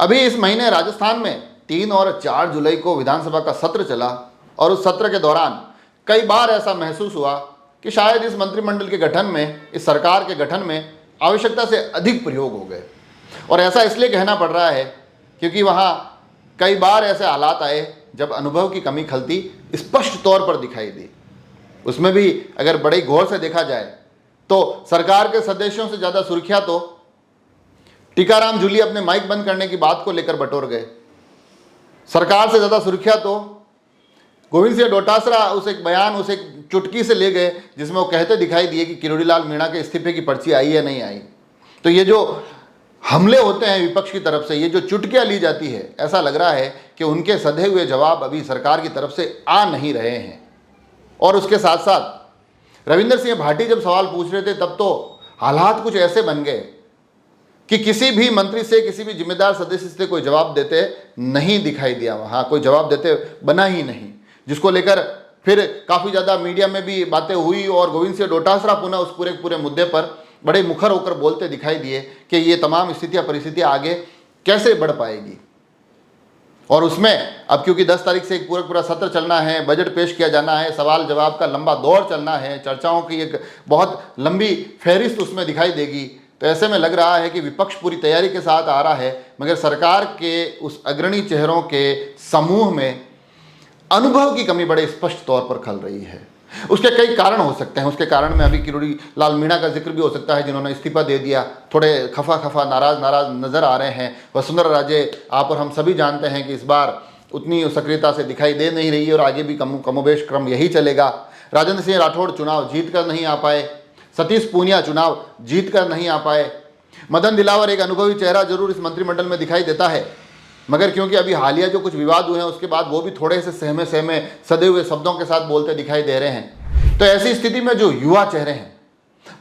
अभी इस महीने राजस्थान में 3 और 4 जुलाई को विधानसभा का सत्र चला और उस सत्र के दौरान कई बार ऐसा महसूस हुआ कि शायद इस मंत्रिमंडल के गठन में, इस सरकार के गठन में आवश्यकता से अधिक प्रयोग हो गए। और ऐसा इसलिए कहना पड़ रहा है क्योंकि वहाँ कई बार ऐसे हालात आए जब अनुभव की कमी खलती स्पष्ट तौर पर दिखाई दी। उसमें भी अगर बड़े गौर से देखा जाए तो सरकार के सदस्यों से ज़्यादा सुर्खियां तो टीकाराम जूली अपने माइक बंद करने की बात को लेकर बटोर गए। सरकार से ज़्यादा सुर्खियां तो गोविंद सिंह डोटासरा उस एक बयान, उस एक चुटकी से ले गए जिसमें वो कहते दिखाई दिए कि किरोड़ीलाल मीणा के इस्तीफे की पर्ची आई या नहीं आई। तो ये जो हमले होते हैं विपक्ष की तरफ से, ये जो चुटकियां ली जाती है, ऐसा लग रहा है कि उनके सधे हुए जवाब अभी सरकार की तरफ से आ नहीं रहे हैं। और उसके साथ साथ रविंद्र सिंह भाटी जब सवाल पूछ रहे थे तब तो हालात कुछ ऐसे बन गए कि किसी भी मंत्री से, किसी भी जिम्मेदार सदस्य से कोई जवाब देते नहीं दिखाई दिया। वहाँ कोई जवाब देते बना ही नहीं, जिसको लेकर फिर काफ़ी ज़्यादा मीडिया में भी बातें हुई और गोविंद सिंह डोटासरा पुनः उस पूरे मुद्दे पर बड़े मुखर होकर बोलते दिखाई दिए कि ये तमाम स्थितियाँ, परिस्थितियाँ आगे कैसे बढ़ पाएगी। और उसमें अब क्योंकि 10 तारीख से एक पूरा सत्र चलना है, बजट पेश किया जाना है, सवाल जवाब का लंबा दौर चलना है, चर्चाओं की एक बहुत लंबी फहरिस्त उसमें दिखाई देगी। तो ऐसे में लग रहा है कि विपक्ष पूरी तैयारी के साथ आ रहा है, मगर सरकार के उस अग्रणी चेहरों के समूह में अनुभव की कमी बड़े स्पष्ट तौर पर खल रही है। उसके कई कारण हो सकते हैं। उसके कारण में अभी किरोड़ीलाल मीणा का जिक्र भी हो सकता है, जिन्होंने इस्तीफा दे दिया, थोड़े खफा नाराज नजर आ रहे हैं। वसुंधरा राजे, आप और हम सभी जानते हैं कि इस बार उतनी सक्रियता से दिखाई दे नहीं रही है और आगे भी कमोबेश क्रम यही चलेगा। राजेंद्र सिंह राठौड़ चुनाव जीत कर नहीं आ पाए, सतीश पूनिया चुनाव जीत कर नहीं आ पाए। मदन दिलावर एक अनुभवी चेहरा जरूर इस मंत्रिमंडल में दिखाई देता है, मगर क्योंकि अभी हालिया जो कुछ विवाद हुए हैं उसके बाद वो भी थोड़े से सहमे सदे हुए शब्दों के साथ बोलते दिखाई दे रहे हैं। तो ऐसी स्थिति में जो युवा चेहरे हैं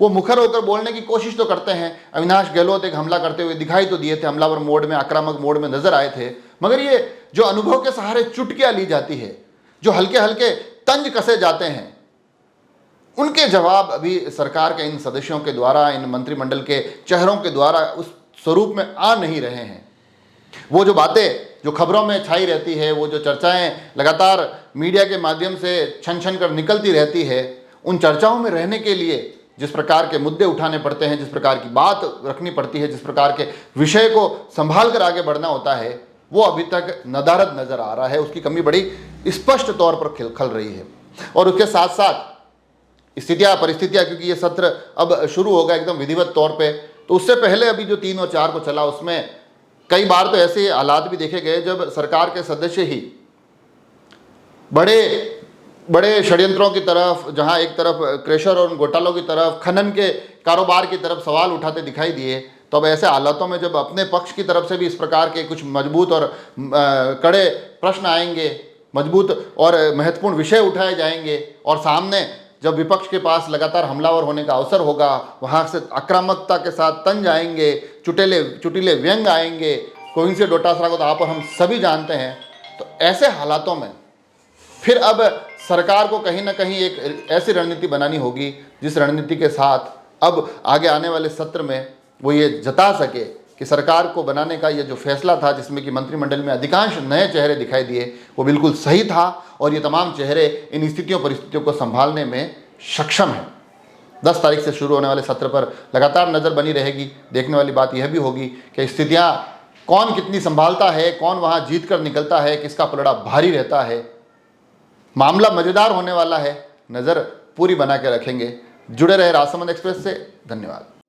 वो मुखर होकर बोलने की कोशिश तो करते हैं। अविनाश गहलोत एक हमला करते हुए दिखाई तो दिए थे, हमलावर मोड में, आक्रामक मोड में नजर आए थे। मगर ये जो अनुभव के सहारे चुटकियां ली जाती है, जो हल्के हल्के तंज कसे जाते हैं, उनके जवाब अभी सरकार के इन सदस्यों के द्वारा, इन मंत्रिमंडल के चेहरों के द्वारा उस स्वरूप में आ नहीं रहे हैं। वो जो बातें जो खबरों में छाई रहती है, वो जो चर्चाएं लगातार मीडिया के माध्यम से छन कर निकलती रहती है, उन चर्चाओं में रहने के लिए जिस प्रकार के मुद्दे उठाने पड़ते हैं, जिस प्रकार की बात रखनी पड़ती है, जिस प्रकार के विषय को संभाल कर आगे बढ़ना होता है, वो अभी तक नदारद नजर आ रहा है। उसकी कमी बड़ी स्पष्ट तौर पर खल रही है। और उसके साथ साथ स्थितियाँ, परिस्थितियाँ, क्योंकि ये सत्र अब शुरू होगा एकदम विधिवत तौर पर, तो उससे पहले अभी जो 3 और 4 को चला उसमें कई बार तो ऐसे हालात भी देखे गए जब सरकार के सदस्य ही बड़े षड्यंत्रों की तरफ, जहां एक तरफ क्रेशर और घोटालों की तरफ, खनन के कारोबार की तरफ सवाल उठाते दिखाई दिए। तो अब ऐसे हालातों में जब अपने पक्ष की तरफ से भी इस प्रकार के कुछ मजबूत और कड़े प्रश्न आएंगे, मजबूत और महत्वपूर्ण विषय उठाए जाएंगे, और सामने जब विपक्ष के पास लगातार हमलावर होने का अवसर होगा, वहाँ से आक्रामकता के साथ तंज आएंगे, चुटीले व्यंग आएंगे। गोविंद सिंह डोटासरा को तो आप और हम सभी जानते हैं। तो ऐसे हालातों में फिर अब सरकार को कहीं ना कहीं एक ऐसी रणनीति बनानी होगी जिस रणनीति के साथ अब आगे आने वाले सत्र में वो ये जता सके कि सरकार को बनाने का ये जो फैसला था, जिसमें कि मंत्रिमंडल में अधिकांश नए चेहरे दिखाई दिए, वो बिल्कुल सही था और ये तमाम चेहरे इन स्थितियों परिस्थितियों को संभालने में सक्षम हैं। 10 तारीख से शुरू होने वाले सत्र पर लगातार नज़र बनी रहेगी। देखने वाली बात यह भी होगी कि स्थितियाँ कौन कितनी संभालता है, कौन वहाँ जीत कर निकलता है, किसका पलड़ा भारी रहता है। मामला मज़ेदार होने वाला है, नज़र पूरी बना के रखेंगे। जुड़े रहे राजसमंद एक्सप्रेस से। धन्यवाद।